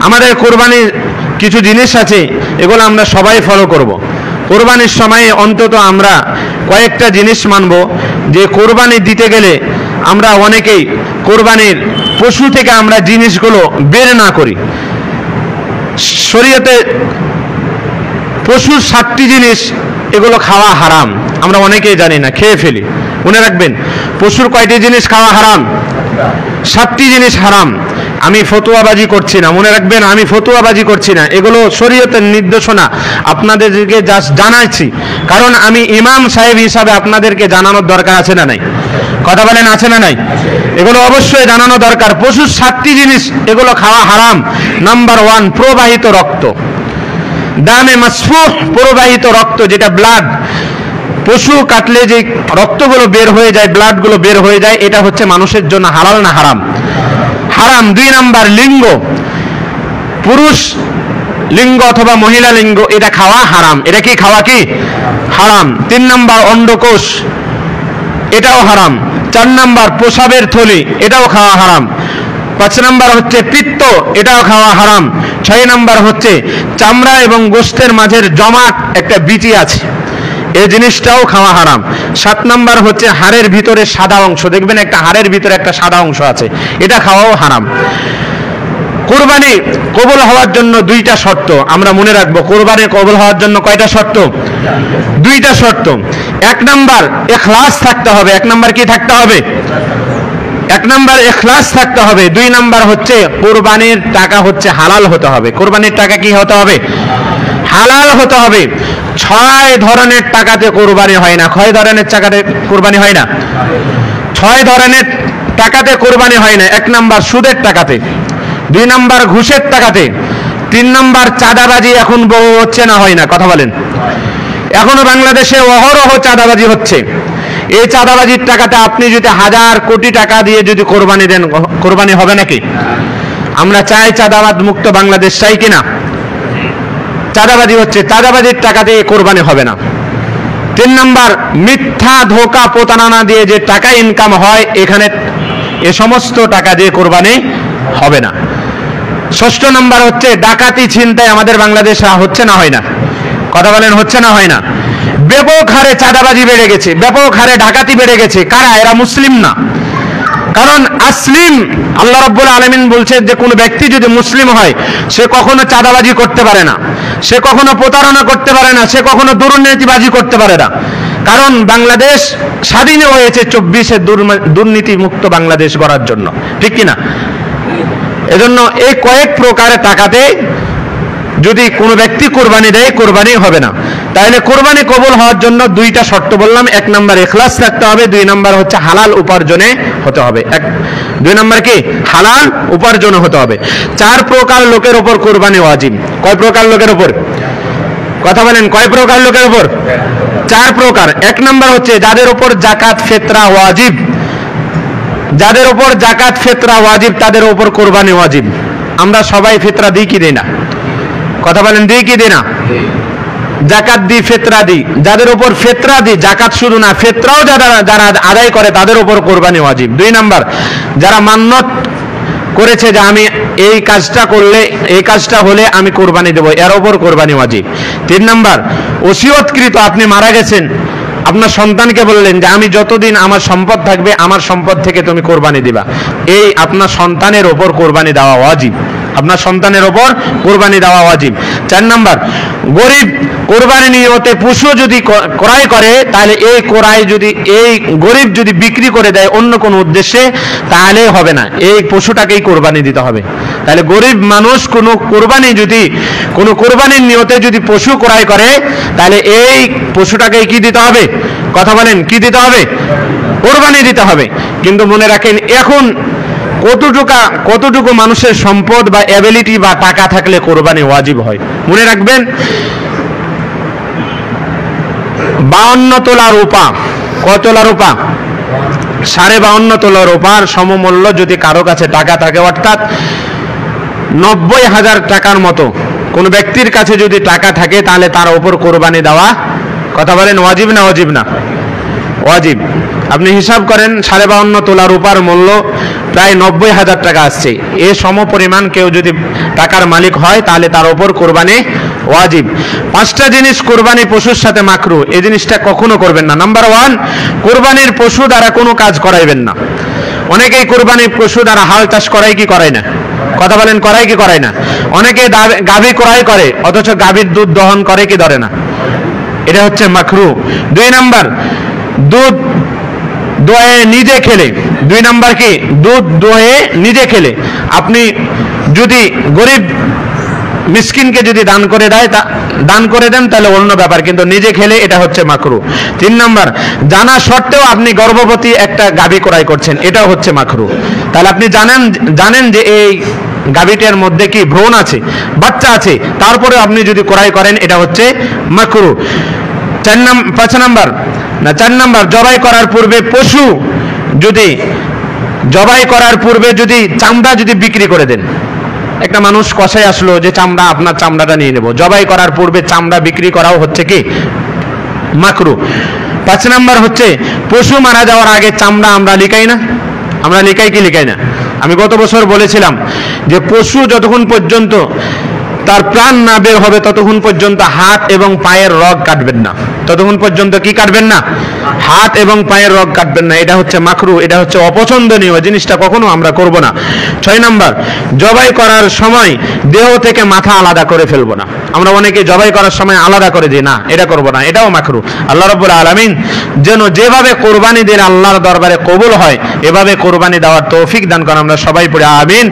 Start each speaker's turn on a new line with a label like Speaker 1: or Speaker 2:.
Speaker 1: আমাদের কোরবানির কিছু জিনিস আছে, এগুলো আমরা সবাই ফলো করব। কোরবানির সময়ে অন্তত আমরা কয়েকটা জিনিস মানব, যে কোরবানি দিতে গেলে আমরা অনেকেই কোরবানির পশু থেকে আমরা জিনিসগুলো বের না করি। শরীয়তে পশুর 7টি জিনিস, এগুলো খাওয়া হারাম, আমরা অনেকেই জানি না, খেয়ে ফেলি। মনে রাখবেন, পশুর কয়টি জিনিস খাওয়া হারাম? 7টি জিনিস হারাম। আমি ফতোয়াবাজি করছি না, মনে রাখবেন, আমি ফতোয়াবাজি করছি না, এগুলো শরীয়তের নির্দেশনা আপনাদেরকে জাস্ট জানাচ্ছি, কারণ আমি ইমাম সাহেব হিসাবে আপনাদেরকে জানানোর দরকার আছে না নাই? কথা বলেন, আছে না নাই? এগুলো অবশ্যই জানানো দরকার। পশুর 7টি জিনিস, এগুলো খাওয়া হারাম। নাম্বার 1, প্রবাহিত রক্ত। দামে মাসফুহ, প্রবাহিত রক্ত, যেটা ব্লাড, পশু কাটলে যে রক্তগুলো বের হয়ে যায়, ব্লাডগুলো বের হয়ে যায়, এটা হচ্ছে মানুষের জন্য হালাল না হারাম? হারাম। 2 নাম্বার, লিঙ্গ, পুরুষ লিঙ্গ অথবা মহিলা লিঙ্গ, এটা খাওয়া হারাম। এটা কি খাওয়া কি হারাম? 3 নাম্বার, অন্ডকোষ, এটাও হারাম। 4 নাম্বার, প্রসাবের থলি, এটাও খাওয়া হারাম। 5 নাম্বার হচ্ছে পিত্ত, এটাও খাওয়া হারাম। 6 নাম্বার হচ্ছে চামড়া এবং গোশতের মাঝের জমাট একটা বিচি আছে, এই জিনিসটাও খাওয়া হারাম। 7 নাম্বার হচ্ছে হাড়ের ভিতরে সাদা অংশ, দেখবেন একটা হাড়ের ভিতরে একটা সাদা অংশ আছে, এটা খাওয়াও হারাম। কোরবানি কবুল হওয়ার জন্য 2টা শর্ত আমরা মনে রাখবো। কোরবানি কবুল হওয়ার জন্য কয়টা শর্ত? 2টা শর্ত। 1 নাম্বার, ইখলাস থাকতে হবে। 1 নাম্বার কি থাকতে হবে? 1 নাম্বার ইখলাস থাকতে হবে। 2 নাম্বার হচ্ছে কোরবানির টাকা হচ্ছে হালাল হতে হবে। কোরবানির টাকা কি হতে হবে? হালাল হতে হবে। 6 ধরনের টাকাতে কোরবানি হয় না। কয় ধরনের টাকাতে কোরবানি হয় না? 6 ধরনের টাকাতে কোরবানি হয় না। 1 নাম্বার সুদের টাকাতে, 2 নাম্বার ঘুষের টাকাতে, 3 নাম্বার চাঁদাবাজি। এখন বহু হচ্ছে না হয় না? কথা বলেন। এখনো বাংলাদেশে অহরহ চাঁদাবাজি হচ্ছে। এই চাঁদাবাজির টাকাতে আপনি যদি 1000 কোটি টাকা দিয়ে যদি কোরবানি দেন, কোরবানি হবে নাকি? আমরা চাই চাঁদাবাদ মুক্ত বাংলাদেশ, চাই কিনা? চাঁদাবাজি হচ্ছে, চাঁদাবাজির টাকা দিয়ে কোরবানি হবে না। 3 নাম্বার, মিথ্যা ধোঁকা প্রতারণা দিয়ে যে টাকা ইনকাম হয়, এখানে এ সমস্ত টাকা দিয়ে কোরবানি হবে না। 6 নাম্বার হচ্ছে ডাকাতি ছিনতাই, আমাদের বাংলাদেশে হচ্ছে না হয় না? কথা বলেন, হচ্ছে না হয় না? ব্যাপক হারে চাঁদাবাজি বেড়ে গেছে, ব্যাপক হারে ডাকাতি বেড়ে গেছে। কারা? এরা মুসলিম না। কারণ আসলিম, আল্লাহ রাব্বুল আলামিন বলছেন যে কোনো ব্যক্তি যদি মুসলিম হয়, সে কখনো চাঁদাবাজি করতে পারে না, সে কখনো প্রতারণা করতে পারে না, সে কখনো দুর্নীতিবাজি করতে পারে না। কারণ বাংলাদেশ স্বাধীন হয়েছে 24-এ দুর্নীতি মুক্ত বাংলাদেশ গড়ার জন্য, ঠিক কিনা? এজন্য এই কয়েক প্রকারের টাকাতে যদি কোনো ব্যক্তি কোরবানি দেয়, কোরবানি হবে না। তাহলে কোরবানি কবুল হওয়ার জন্য 2টা শর্ত বললাম। 1 নাম্বার ইখলাস থাকতে হবে, 2 নাম্বার হচ্ছে হালাল উপার্জনে হতে হবে। 2 নাম্বার কি? হালাল উপার্জনে হতে হবে। 4 প্রকার লোকের উপর কোরবানি ওয়াজিব। কয় প্রকার লোকের উপর? কথা বলেন, কয় প্রকার লোকের উপর? 4 প্রকার। 1 নাম্বার হচ্ছে যাদের উপর যাকাত ফিতরা ওয়াজিব। যাদের উপর যাকাত ফিতরা ওয়াজিব, তাদের উপর কোরবানি ওয়াজিব। আমরা সবাই ফিতরা দিই কি দিই না? কথা বলেন, দিই কি দিই না? জাকাত দিই, ফিতরা দিই। যাদের উপর ফিতরা দিই, জাকাত শুধু না, ফিতরাও যারা আদায় করে, তাদের উপর কোরবানি ওয়াজিব। 2 নাম্বার, যারা মান্নত করেছে যে আমি এই কাজটা করলে, এই কাজটা হলে আমি কোরবানি দেব, এর উপর কোরবানি ওয়াজিব। 3 নাম্বার, ওসিয়তকৃত, আপনি মারা গেছেন, আপনার সন্তানকে বললেন যে আমি যতদিন আমার সম্পদ থাকবে, আমার সম্পদ থেকে তুমি কোরবানি দিবা, এই আপনার সন্তানের ওপর কোরবানি দেওয়া ওয়াজিব। আপনার সন্তানের ওপর কোরবানি দেওয়া ওয়াজিব। 4 নাম্বার, গরিব কোরবানি নিয়তে পশু যদি ক্রয় করে, তাহলে এই ক্রয় যদি এই গরিব যদি বিক্রি করে দেয় অন্য কোনো উদ্দেশ্যে, তাহলে হবে না, এই পশুটাকেই কোরবানি দিতে হবে। তাহলে গরিব মানুষ কোনো কোরবানি যদি কোনো কোরবানির নিয়তে যদি পশু ক্রয় করে, তাহলে এই পশুটাকেই কি দিতে হবে? কথা বলেন, কি দিতে হবে? কোরবানি দিতে হবে। কিন্তু মনে রাখেন, এখন কতটুকু মানুষের সম্পদ বা অ্যাবিলিটি বা টাকা থাকলে কোরবানি ওয়াজিব হয়? মনে রাখবেন, 52 তোলা রূপা। কত তোলা রূপা? 52.5 তোলা রূপার সমমূল্য যদি কারো কাছে টাকা থাকে, অর্থাৎ 90,000 টাকার মতো কোন ব্যক্তির কাছে যদি টাকা থাকে, তাহলে তার উপর কোরবানি দেওয়া, কথা বলেন, ওয়াজিব না ওয়াজিব না? ওয়াজিব। আপনি হিসাব করেন, 52.5 তোলা রূপার মূল্য প্রায় 90,000 টাকা আসছে। এ সম পরিমাণ কেউ যদি টাকার মালিক হয় তাহলে তার ওপর কোরবানি ওয়াজিব। 5টা জিনিস কোরবানি পশুর সাথে মাকরু, এই জিনিসটা কখনো করবেন না। নাম্বার 1, কোরবানির পশু দ্বারা কোনো কাজ করাইবেন না। অনেকেই কোরবানির পশু দ্বারা হাল চাষ করায় কি করায় না? কথা বলেন, করায় কি করায় না? অনেকে গাভী ক্রয় করে অথচ গাভীর দুধ দহন করে কি ধরে না? এটা হচ্ছে মাকরু। 2 নাম্বার, দুধ দোয়ে নিজে খেলে। 2 নাম্বার কি? দুধ দোয়ে নিজে খেলে। আপনি যদি গরিব মিসকিনকে যদি দান করে দেন তাহলে অন্য ব্যাপার, কিন্তু নিজে খেলে এটা হচ্ছে মাকরু। 3 নাম্বার, জানা সত্ত্বেও আপনি গর্ভবতী একটা গাভী ক্রয় করছেন, এটাও হচ্ছে মাকরু। তাহলে আপনি জানেন যে এই গাভীটার মধ্যে কি ভ্রূণ আছে, বাচ্চা আছে, তারপরে আপনি যদি ক্রয় করেন এটা হচ্ছে মাকরু। 4 নাম্বার, জবাই করার পূর্বে পশু জবাই করার পূর্বে যদি চামড়া বিক্রি করে দেন, একটা মানুষ কষাই আসলো যে আপনার চামড়াটা নিয়ে নেব, জবাই করার পূর্বে চামড়া বিক্রি করাও হচ্ছে কি মাকরু। 5 নাম্বার হচ্ছে পশু মারা যাওয়ার আগে চামড়া আমরা লিখাই না? আমরা লিখাই কি লিখাই না? আমি গত বছর বলেছিলাম যে পশু যতক্ষণ পর্যন্ত তার প্রাণ না বের হবে ততক্ষণ পর্যন্ত হাত এবং পায়ের রগ কাটবেন না। ততক্ষণ পর্যন্ত কি কাটবেন না? হাত এবং পায়ের রগ কাটবেন না। এটা হচ্ছে মাকরু, এটা হচ্ছে অপছন্দনীয় জিনিসটা, কখনো আমরা করব না। 6 নাম্বার, জবাই করার সময় দেহ থেকে মাথা আলাদা করে ফেলবো না। আমরা অনেকে জবাই করার সময় আলাদা করে দিই, না, এটা করব না, এটাও মাকরু। আল্লাহ রাব্বুল আলামিন যেন যেভাবে কোরবানি দিলে আল্লাহর দরবারে কবুল হয় এভাবে কোরবানি দেওয়ার তৌফিক দান করেন। আমরা সবাই পড়ে আমিন।